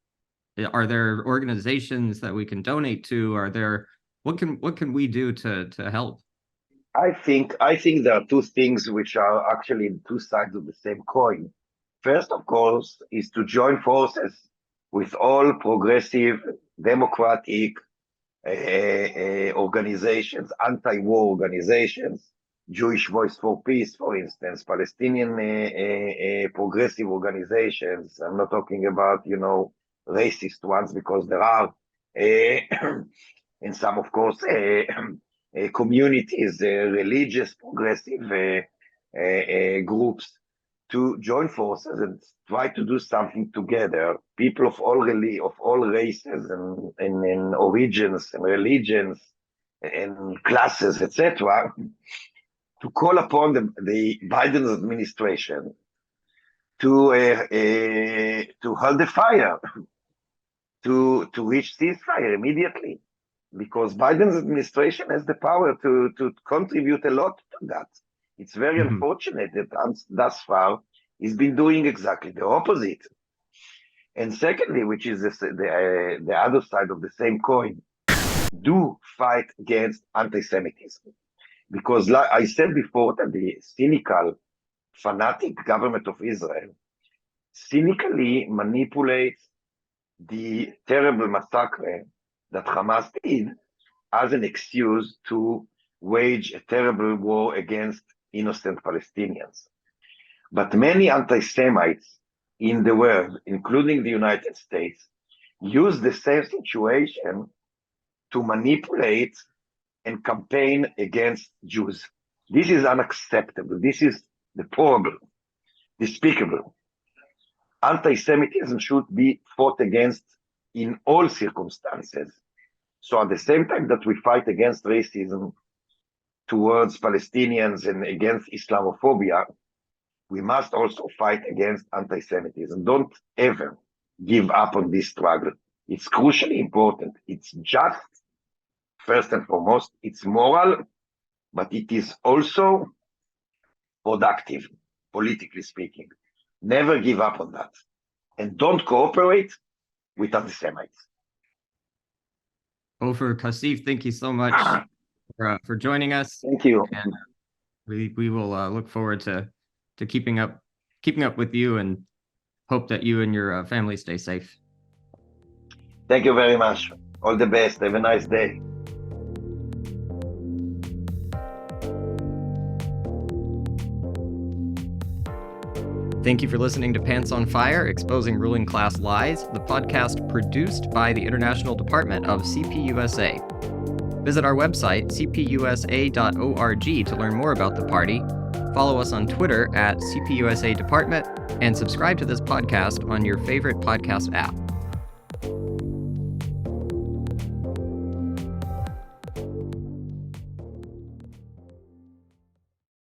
Are there organizations that we can donate to? What can we do to help? I think there are two things which are actually two sides of the same coin. First, of course, is to join forces with all progressive, democratic organizations, anti-war organizations, Jewish Voice for Peace, for instance, Palestinian progressive organizations. I'm not talking about, racist ones, because there are, and some, of course, communities, religious, progressive groups, to join forces and try to do something together. People of all races and origins and religions and classes, etc., to call upon the Biden administration to hold the fire, to reach ceasefire immediately, because Biden's administration has the power to contribute a lot to that. It's very unfortunate that thus far he's been doing exactly the opposite. And secondly, which is the other side of the same coin, do fight against anti-Semitism. Because like I said before, that the cynical, fanatic government of Israel cynically manipulates the terrible massacre that Hamas did as an excuse to wage a terrible war against innocent Palestinians. But many anti-Semites in the world, including the United States, use the same situation to manipulate and campaign against Jews. This is unacceptable. This is deplorable, despicable. Anti-Semitism should be fought against in all circumstances. So at the same time that we fight against racism towards Palestinians and against Islamophobia, we must also fight against anti-Semitism. Don't ever give up on this struggle. It's crucially important. It's just, first and foremost, it's moral, but it is also productive, politically speaking. Never give up on that. And don't cooperate with anti-Semites. Ofer Cassif, thank you so much for joining us. Thank you. And we will look forward to keeping up with you, and hope that you and your family stay safe. Thank you very much. All the best. Have a nice day. Thank you for listening to Pants on Fire, Exposing Ruling Class Lies, the podcast produced by the International Department of CPUSA. Visit our website, cpusa.org, to learn more about the party. Follow us on Twitter at CPUSA Department, and subscribe to this podcast on your favorite podcast app.